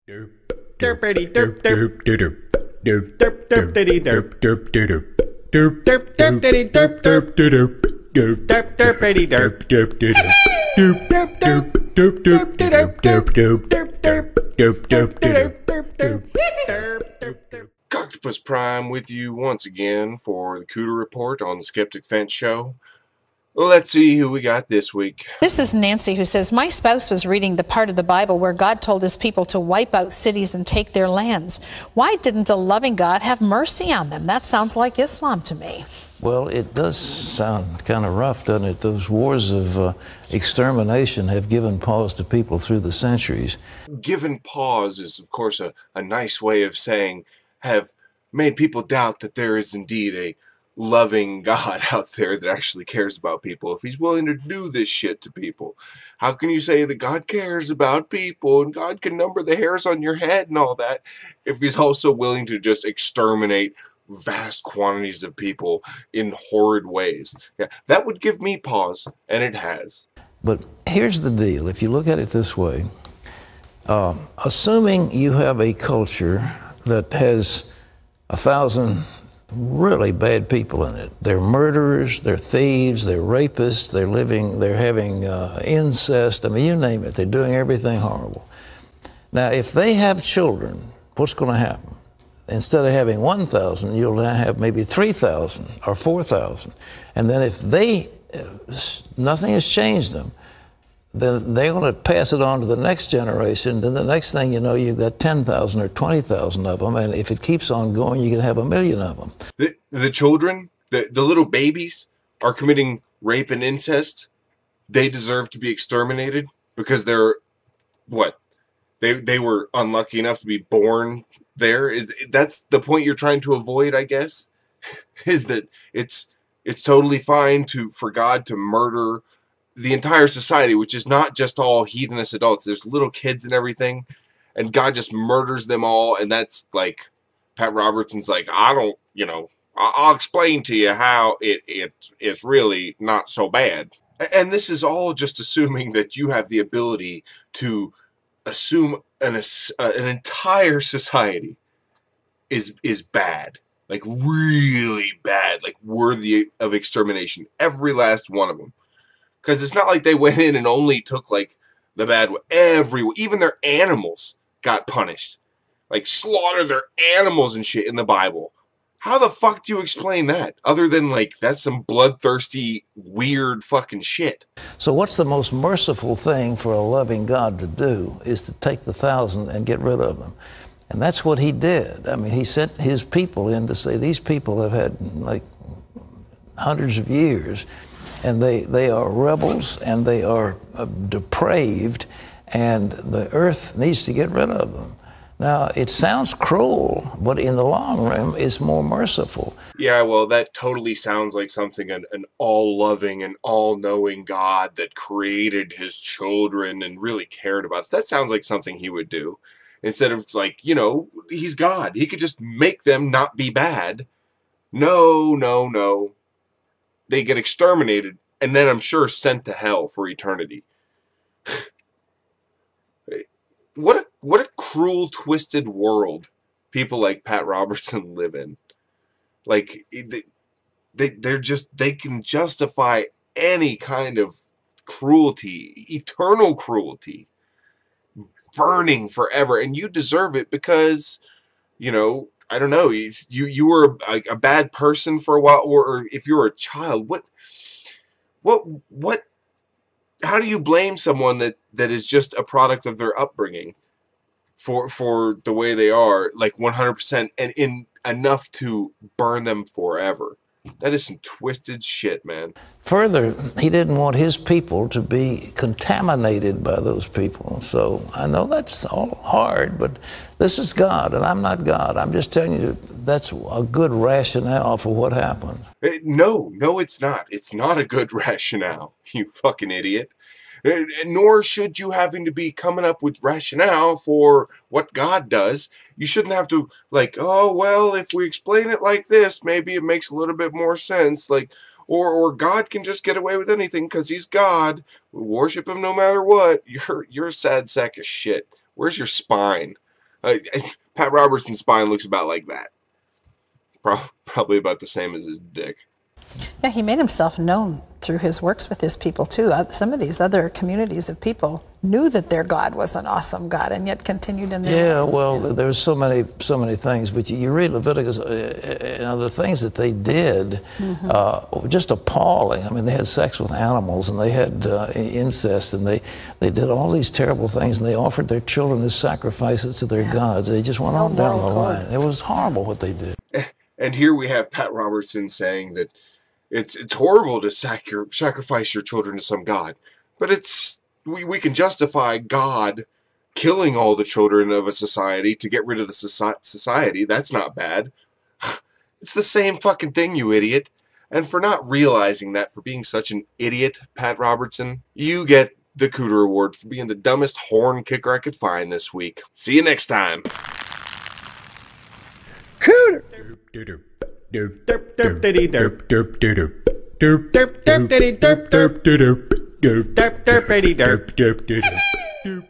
Derp, derpity derp derp derp derp derp derp diddy derp derp derp derp derp derp diddy derp derp derp derp derp derpity derp derp derp derp derp derp derp derp derp derp derp derp derp derp derp derp. Octopus Prime with you once again for the Cooter Report on the Skeptic Fence Show. Let's see who we got this week. This is Nancy, who says, my spouse was reading the part of the Bible where God told his people to wipe out cities and take their lands. Why didn't a loving God have mercy on them? That sounds like Islam to me. Well, it does sound kind of rough, doesn't it? Those wars of extermination have given pause to people through the centuries. Given pause is, of course, a nice way of saying have made people doubt that there is indeed a loving God out there that actually cares about people. If he's willing to do this shit to people, how can you say that God cares about people and God can number the hairs on your head and all that if he's also willing to just exterminate vast quantities of people in horrid ways? Yeah, that would give me pause, and it has. But here's the deal. If you look at it this way, assuming you have a culture that has 1,000 really bad people in it. They're murderers, they're thieves, they're rapists, they're having incest. I mean, you name it. They're doing everything horrible. Now, if they have children, what's going to happen? Instead of having 1,000, you'll now have maybe 3,000 or 4,000. And then if nothing has changed them, then they're going to pass it on to the next generation. Then the next thing you know, you've got 10,000 or 20,000 of them. And if it keeps on going, you can have 1,000,000 of them. The children, the little babies are committing rape and incest. They deserve to be exterminated because they're, what? They were unlucky enough to be born there. That's the point you're trying to avoid, I guess? Is that it's totally fine for God to murder the entire society, which is not just all heathenous adults. There's little kids and everything, and God just murders them all. And that's like, Pat Robertson's like, I'll explain to you how it's really not so bad. And this is all just assuming that you have the ability to assume an entire society is bad, like really bad, like worthy of extermination, every last one of them. Because it's not like they went in and only took, like, the bad one. Even their animals got punished. Like, slaughter their animals and shit in the Bible. How the fuck do you explain that? Other than, like, that's some bloodthirsty, weird fucking shit. So what's the most merciful thing for a loving God to do is to take the 1,000 and get rid of them. And that's what he did. I mean, he sent his people in to say, these people have had, like, hundreds of years, and they are rebels, and they are depraved, and the earth needs to get rid of them. Now, it sounds cruel, but in the long run, it's more merciful. Yeah, well, that totally sounds like something an all-loving and all-knowing God that created his children and really cared about us. That sounds like something he would do. Instead of, like, he's God. He could just make them not be bad. No. They get exterminated, and then I'm sure sent to hell for eternity. What a cruel, twisted world people like Pat Robertson live in. Like, they can justify any kind of cruelty, eternal cruelty, burning forever, and you deserve it because, I don't know, you were a bad person for a while, or if you were a child, how do you blame someone that is just a product of their upbringing for the way they are, like 100%, and in enough to burn them forever? That is some twisted shit, man. Further, he didn't want his people to be contaminated by those people. So I know that's all hard, but this is God, and I'm not God. I'm just telling you that's a good rationale for what happened. No, it's not. It's not a good rationale, you fucking idiot. Nor should you having to be coming up with rationale for what God does. You shouldn't have to, like, oh, well, if we explain it like this, maybe it makes a little bit more sense. Like, or God can just get away with anything because he's God. We worship him no matter what. You're a sad sack of shit. Where's your spine? Pat Robertson's spine looks about like that. Probably about the same as his dick. Yeah, he made himself known through his works with his people too. Some of these other communities of people knew that their God was an awesome God, and yet continued in their ways. Well, there's so many things. But you read Leviticus, the things that they did, were just appalling. I mean, they had sex with animals, and they had incest, and they did all these terrible things, and they offered their children as sacrifices to their gods. They just went on down the line. It was horrible what they did. And here we have Pat Robertson saying that it's horrible to sacrifice your children to some god, but we can justify God killing all the children of a society to get rid of the society. That's not bad. It's the same fucking thing, you idiot. And for not realizing that, for being such an idiot, Pat Robertson, you get the Cooter Award for being the dumbest horn kicker I could find this week. See you next time. Cooter. Derp derp derp diddy derp derp derp derp derp derp diddy derp derp derp derp derp derp diddy derp derp derp.